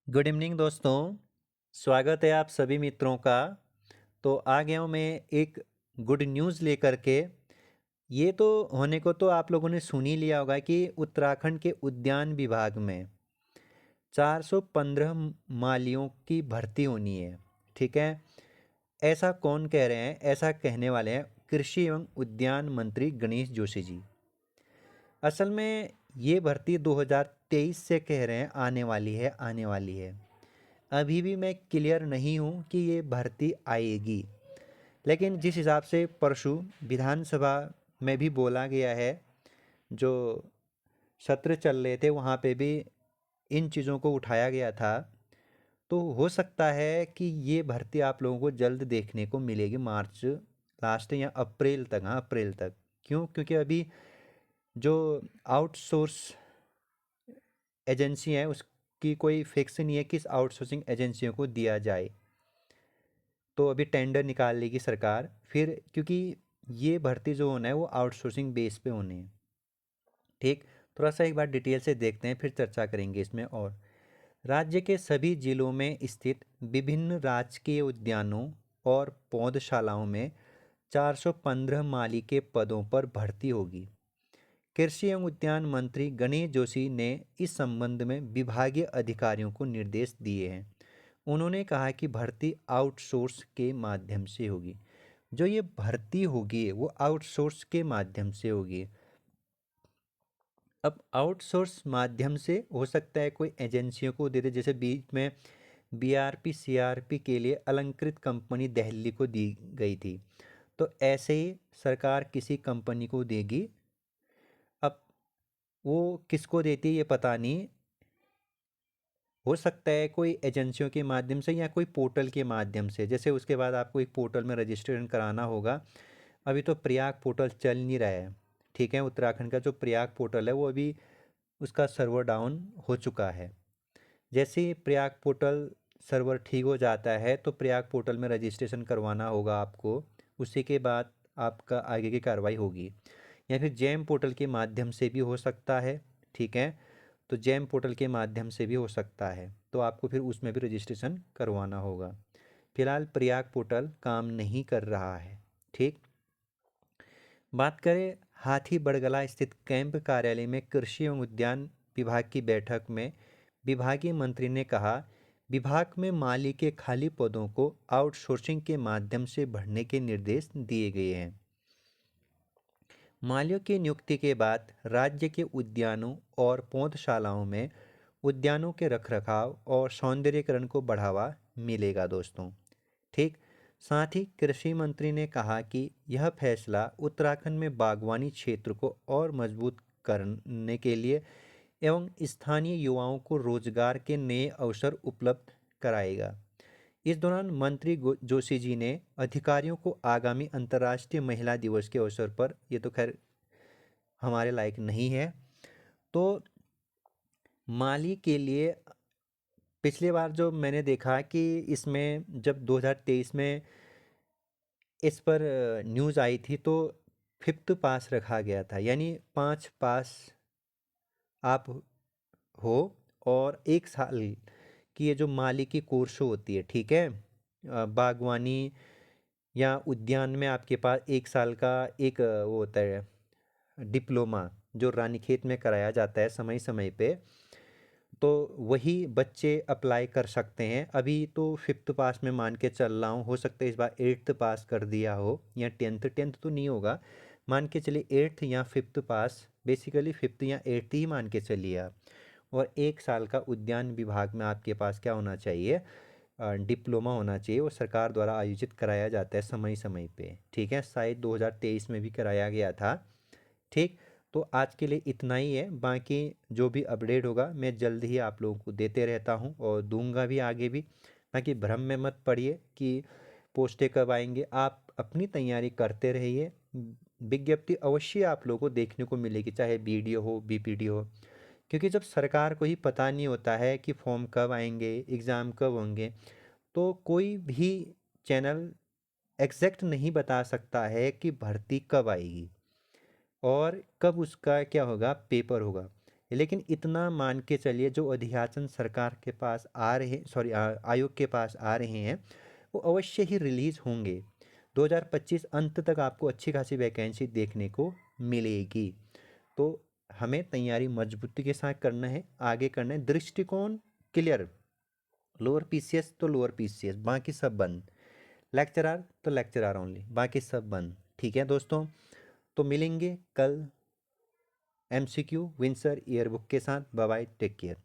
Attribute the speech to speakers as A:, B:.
A: Good evening दोस्तों। स्वागत है आप सभी मित्रों का। तो आ गया हूँ मैं एक गुड न्यूज़ लेकर के। ये तो होने को तो आप लोगों ने सुन ही लिया होगा कि उत्तराखंड के उद्यान विभाग में 415 मालियों की भर्ती होनी है। ठीक है। ऐसा कौन कह रहे हैं? ऐसा कहने वाले हैं कृषि एवं उद्यान मंत्री गणेश जोशी जी। असल में ये भर्ती 2023 से कह रहे हैं आने वाली है। अभी भी मैं क्लियर नहीं हूँ कि ये भर्ती आएगी, लेकिन जिस हिसाब से परसों विधानसभा में भी बोला गया है, जो सत्र चल रहे थे वहाँ पे भी इन चीज़ों को उठाया गया था। तो हो सकता है कि ये भर्ती आप लोगों को जल्द देखने को मिलेगी, मार्च लास्ट या अप्रैल तक। हाँ, अप्रैल तक। क्यों? क्योंकि अभी जो आउटसोर्स एजेंसी है उसकी कोई फिक्स नहीं है किस आउटसोर्सिंग एजेंसियों को दिया जाए। तो अभी टेंडर निकाल लेगी सरकार फिर, क्योंकि ये भर्ती जो होना है वो आउटसोर्सिंग बेस पे होने हैं। ठीक। थोड़ा सा एक बार डिटेल से देखते हैं, फिर चर्चा करेंगे इसमें। और राज्य के सभी जिलों में स्थित विभिन्न राजकीय उद्यानों और पौधशालाओं में 415 माली के पदों पर भर्ती होगी। कृषि एवं उद्यान मंत्री गणेश जोशी ने इस संबंध में विभागीय अधिकारियों को निर्देश दिए हैं। उन्होंने कहा कि भर्ती आउटसोर्स के माध्यम से होगी। जो ये भर्ती होगी वो आउटसोर्स के माध्यम से होगी। अब आउटसोर्स माध्यम से हो सकता है कोई एजेंसियों को दे दे, जैसे बीच में बीआरपी सीआरपी के लिए अलंकृत कंपनी दिल्ली को दी गई थी। तो ऐसे ही सरकार किसी कंपनी को देगी। अब वो किसको देती है ये पता नहीं। हो सकता है कोई एजेंसियों के माध्यम से या कोई पोर्टल के माध्यम से। जैसे उसके बाद आपको एक पोर्टल में रजिस्ट्रेशन कराना होगा। अभी तो प्रयाग पोर्टल चल नहीं रहा है। ठीक है। उत्तराखंड का जो प्रयाग पोर्टल है वो अभी उसका सर्वर डाउन हो चुका है। जैसे ही प्रयाग पोर्टल सर्वर ठीक हो जाता है तो प्रयाग पोर्टल में रजिस्ट्रेशन करवाना होगा आपको। उसी के बाद आपका आगे की कार्रवाई होगी। या फिर जेम पोर्टल के माध्यम से भी हो सकता है। ठीक है। तो जेम पोर्टल के माध्यम से भी हो सकता है, तो आपको फिर उसमें भी रजिस्ट्रेशन करवाना होगा। फिलहाल प्रयाग पोर्टल काम नहीं कर रहा है। ठीक। बात करें हाथी बड़गला स्थित कैंप कार्यालय में कृषि एवं उद्यान विभाग की बैठक में विभागीय मंत्री ने कहा, विभाग में माली के खाली पदों को आउटसोर्सिंग के माध्यम से भरने के निर्देश दिए गए हैं। मालियों की नियुक्ति के बाद राज्य के उद्यानों और पौधशालाओं में उद्यानों के रखरखाव और सौंदर्यीकरण को बढ़ावा मिलेगा दोस्तों। ठीक। साथ ही कृषि मंत्री ने कहा कि यह फैसला उत्तराखंड में बागवानी क्षेत्र को और मजबूत करने के लिए एवं स्थानीय युवाओं को रोजगार के नए अवसर उपलब्ध कराएगा। इस दौरान मंत्री जोशी जी ने अधिकारियों को आगामी अंतर्राष्ट्रीय महिला दिवस के अवसर पर, ये तो खैर हमारे लायक नहीं है, तो माली के लिए पिछली बार जो मैंने देखा कि इसमें जब 2023 में इस पर न्यूज़ आई थी तो फिफ्थ पास रखा गया था, यानी 5 पास आप हो और 1 साल की ये जो माली की कोर्स होती है। ठीक है। बागवानी या उद्यान में आपके पास 1 साल का एक वो होता है डिप्लोमा, जो रानीखेत में कराया जाता है समय समय पे। तो वही बच्चे अप्लाई कर सकते हैं। अभी तो फिफ्थ पास में मान के चल रहा हूँ, हो सकता है इस बार एट्थ पास कर दिया हो या टेंथ। टेंथ तो नहीं होगा, मान के चलिए एट्थ या फिफ्थ पास, बेसिकली फिफ्थ या एट्थ ही मान के चलिए आप। और 1 साल का उद्यान विभाग में आपके पास क्या होना चाहिए? डिप्लोमा होना चाहिए। वो सरकार द्वारा आयोजित कराया जाता है समय समय पे। ठीक है। शायद 2023 में भी कराया गया था। ठीक। तो आज के लिए इतना ही है। बाकी जो भी अपडेट होगा मैं जल्द ही आप लोगों को देते रहता हूँ और दूंगा भी आगे भी। बाकी भ्रम में मत पड़िए कि पोस्टें कब आएंगे। आप अपनी तैयारी करते रहिए। विज्ञप्ति अवश्य आप लोगों को देखने को मिलेगी, चाहे बीडीओ हो बीपीडी हो। क्योंकि जब सरकार को ही पता नहीं होता है कि फॉर्म कब आएंगे, एग्ज़ाम कब होंगे, तो कोई भी चैनल एग्जैक्ट नहीं बता सकता है कि भर्ती कब आएगी और कब उसका क्या होगा, पेपर होगा। लेकिन इतना मान के चलिए जो अध्यासन सरकार के पास आ रहे आयोग के पास आ रहे हैं वो अवश्य ही रिलीज़ होंगे। 2025 अंत तक आपको अच्छी खासी वैकेंसी देखने को मिलेगी। तो हमें तैयारी मजबूती के साथ करना है, आगे करना है, दृष्टिकोण क्लियर। लोअर पीसीएस तो लोअर पीसीएस, बाकी सब बंद। लेक्चरार तो लेक्चरार ओनली, बाकी सब बंद। ठीक है दोस्तों, तो मिलेंगे कल एमसीक्यू विंसर ईयरबुक के साथ। Bye bye, take care.